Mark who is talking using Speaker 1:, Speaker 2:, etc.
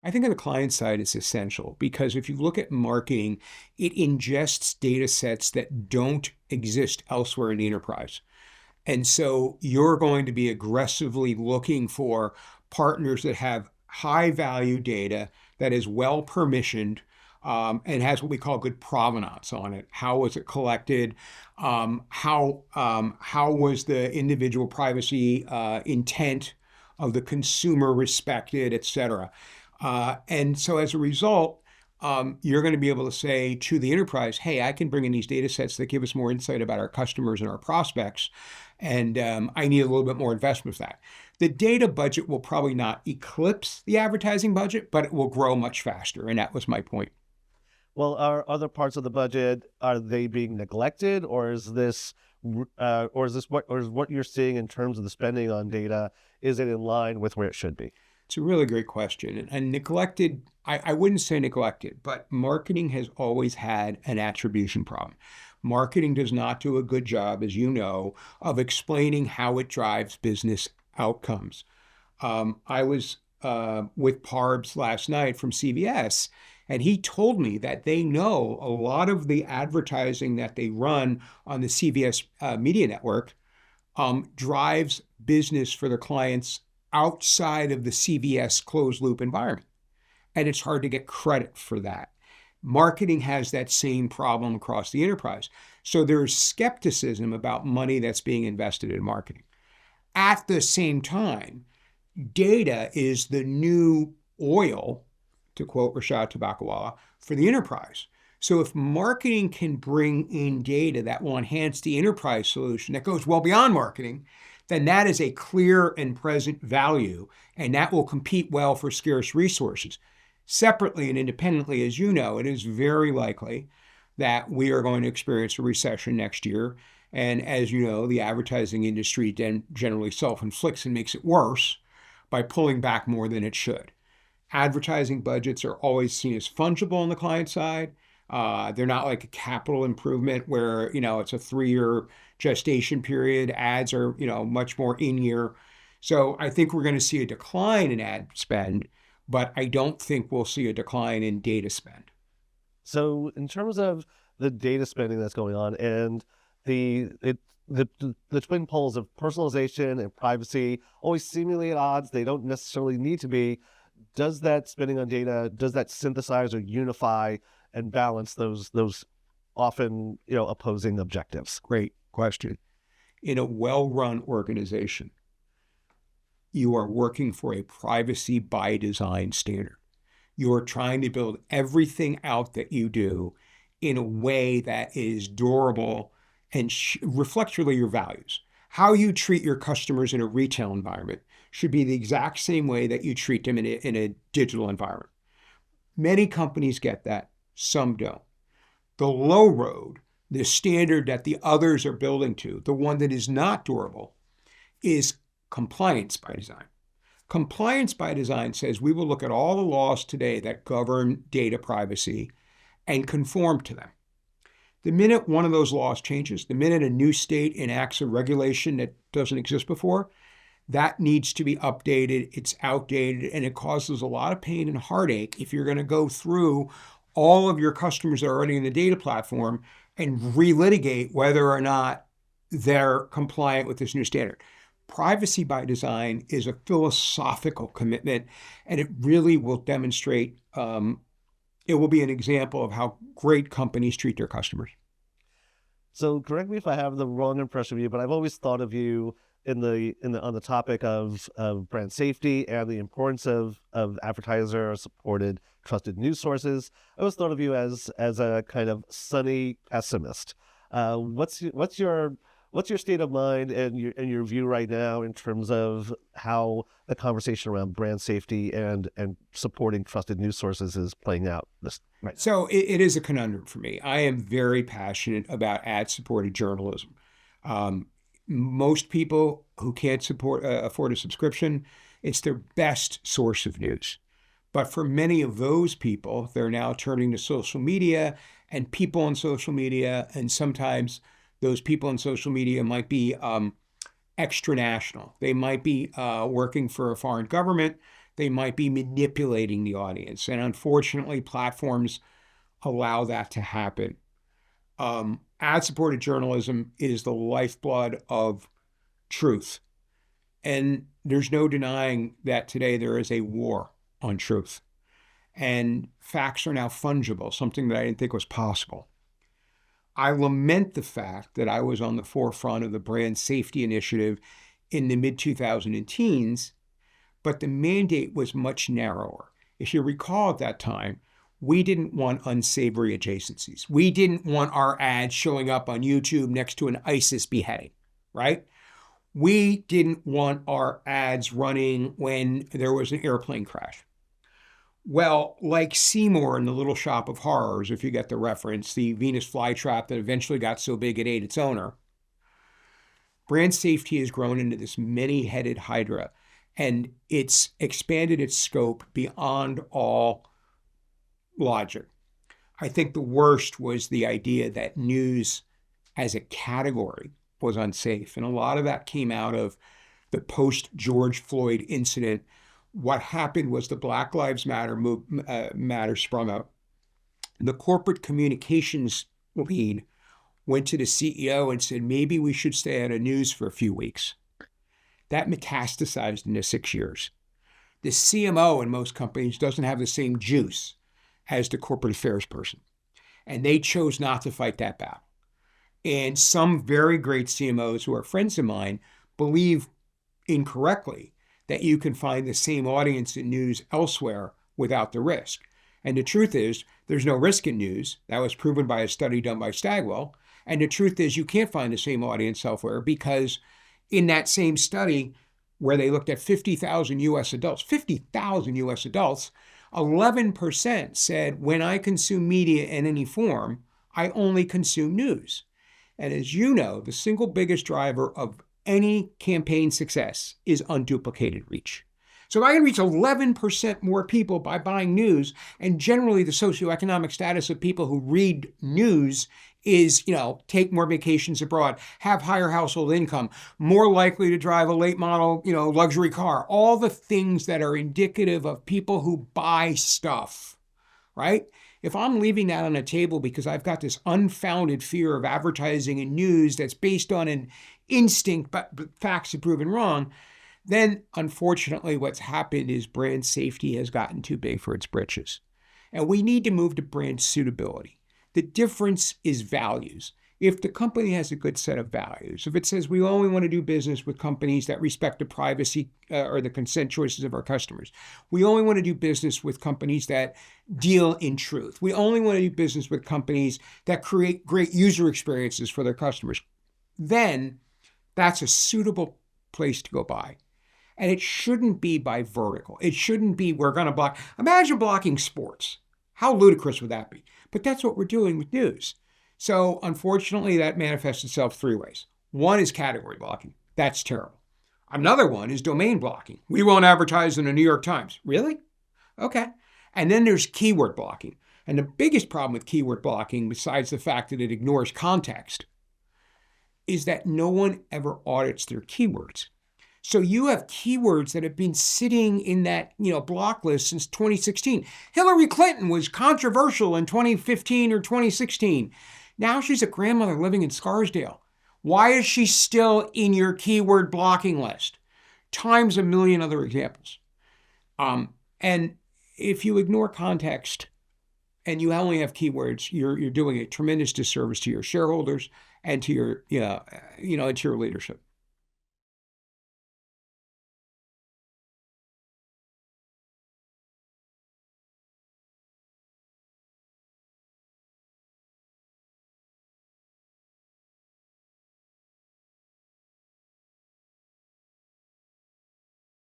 Speaker 1: I think on the client side, it's essential because if you look at marketing, it ingests data sets that don't exist elsewhere in the enterprise. And so you're going to be aggressively looking for partners that have high value data that is well permissioned and has what we call good provenance on it. How was it collected? How was the individual privacy intent of the consumer respected, et cetera? And so as a result, you're going to be able to say to the enterprise, hey, I can bring in these data sets that give us more insight about our customers and our prospects. And I need a little bit more investment for that. The data budget will probably not eclipse the advertising budget, but it will grow much faster. And that was my point.
Speaker 2: Well, are other parts of the budget, are they being neglected, or is this what you're seeing in terms of the spending on data, is it in line with where it should be?
Speaker 1: It's a really great question. And neglected, I wouldn't say neglected, but marketing has always had an attribution problem. Marketing does not do a good job, as you know, of explaining how it drives business outcomes. I was with Parbs last night from CVS, and he told me that they know a lot of the advertising that they run on the CVS media network drives business for their clients outside of the CVS closed loop environment. And it's hard to get credit for that. Marketing has that same problem across the enterprise. So there's skepticism about money that's being invested in marketing. At the same time, data is the new oil, to quote Rashad Tabakawala, for the enterprise. So if marketing can bring in data that will enhance the enterprise solution that goes well beyond marketing, then that is a clear and present value, and that will compete well for scarce resources. Separately and independently, as you know, it is very likely that we are going to experience a recession next year. And as you know, the advertising industry generally self-inflicts and makes it worse by pulling back more than it should. Advertising budgets are always seen as fungible on the client side. They're not like a capital improvement where, it's a 3-year gestation period. Ads are, much more in-year. So I think we're going to see a decline in ad spend, but I don't think we'll see a decline in data spend.
Speaker 2: So in terms of the data spending that's going on and the twin poles of personalization and privacy always seemingly at odds, they don't necessarily need to be. Does that spending on data, does that synthesize or unify and balance those often opposing objectives?
Speaker 1: Great question. In a well-run organization, you are working for a privacy by design standard. You are trying to build everything out that you do in a way that is durable and reflects really your values. How you treat your customers in a retail environment should be the exact same way that you treat them in a digital environment. Many companies get that, some don't. The low road, the standard that the others are building to, the one that is not durable, is compliance by design. Compliance by design says we will look at all the laws today that govern data privacy and conform to them. The minute one of those laws changes, the minute a new state enacts a regulation that doesn't exist before, that needs to be updated. It's outdated, and it causes a lot of pain and heartache if you're going to go through all of your customers that are already in the data platform and relitigate whether or not they're compliant with this new standard. Privacy by design is a philosophical commitment, and it really will demonstrate, it will be an example of how great companies treat their customers.
Speaker 2: So correct me if I have the wrong impression of you, but I've always thought of you on the topic of brand safety and the importance of advertiser supported trusted news sources. I always thought of you as a kind of sunny pessimist. What's your state of mind and your view right now in terms of how the conversation around brand safety and supporting trusted news sources is playing out right now?
Speaker 1: So it is a conundrum for me. I am very passionate about ad-supported journalism. Most people who can't afford a subscription, it's their best source of news. But for many of those people, they're now turning to social media and people on social media, and sometimes those people on social media might be extranational. They might be working for a foreign government. they might be manipulating the audience. And unfortunately, platforms allow that to happen. Ad-supported journalism is the lifeblood of truth. And there's no denying that today there is a war on truth. And facts are now fungible, something that I didn't think was possible. I lament the fact that I was on the forefront of the brand safety initiative in the mid-2010s, but the mandate was much narrower. If you recall at that time, we didn't want unsavory adjacencies. We didn't want our ads showing up on YouTube next to an ISIS beheading, right? We didn't want our ads running when there was an airplane crash. Well, like Seymour in The Little Shop of Horrors, if you get the reference, the Venus flytrap that eventually got so big it ate its owner, brand safety has grown into this many-headed hydra, and it's expanded its scope beyond all logic. I think the worst was the idea that news as a category was unsafe, and a lot of that came out of the post-George Floyd incident. What happened was the Black Lives Matter sprung up. The corporate communications lead went to the CEO and said, maybe we should stay out of news for a few weeks. That metastasized into 6 years. The CMO in most companies doesn't have the same juice as the corporate affairs person. And they chose not to fight that battle. And some very great CMOs who are friends of mine believe incorrectly that you can find the same audience in news elsewhere without the risk. And the truth is, there's no risk in news. That was proven by a study done by Stagwell. And the truth is, you can't find the same audience elsewhere because in that same study where they looked at 50,000 US adults, 11% said, when I consume media in any form, I only consume news. And as you know, the single biggest driver of any campaign success is unduplicated reach. So if I can reach 11% more people by buying news, and generally the socioeconomic status of people who read news is, take more vacations abroad, have higher household income, more likely to drive a late model, luxury car, all the things that are indicative of people who buy stuff, right? If I'm leaving that on the table because I've got this unfounded fear of advertising and news that's based on an instinct, but facts have proven wrong, then unfortunately what's happened is brand safety has gotten too big for its britches. And we need to move to brand suitability. The difference is values. If the company has a good set of values, if it says we only want to do business with companies that respect the privacy or the consent choices of our customers, we only want to do business with companies that deal in truth, we only want to do business with companies that create great user experiences for their customers, then that's a suitable place to go buy. And it shouldn't be by vertical. It shouldn't be we're going to block. Imagine blocking sports. How ludicrous would that be? But that's what we're doing with news. So unfortunately, that manifests itself three ways. One is category blocking. That's terrible. Another one is domain blocking. We won't advertise in the New York Times. Really? Okay. And then there's keyword blocking. And the biggest problem with keyword blocking, besides the fact that it ignores context, is that no one ever audits their keywords. So you have keywords that have been sitting in that, block list since 2016. Hillary Clinton was controversial in 2015 or 2016. Now she's a grandmother living in Scarsdale. Why is she still in your keyword blocking list? Times a million other examples. And if you ignore context and you only have keywords, you're doing a tremendous disservice to your shareholders and to your, to your leadership.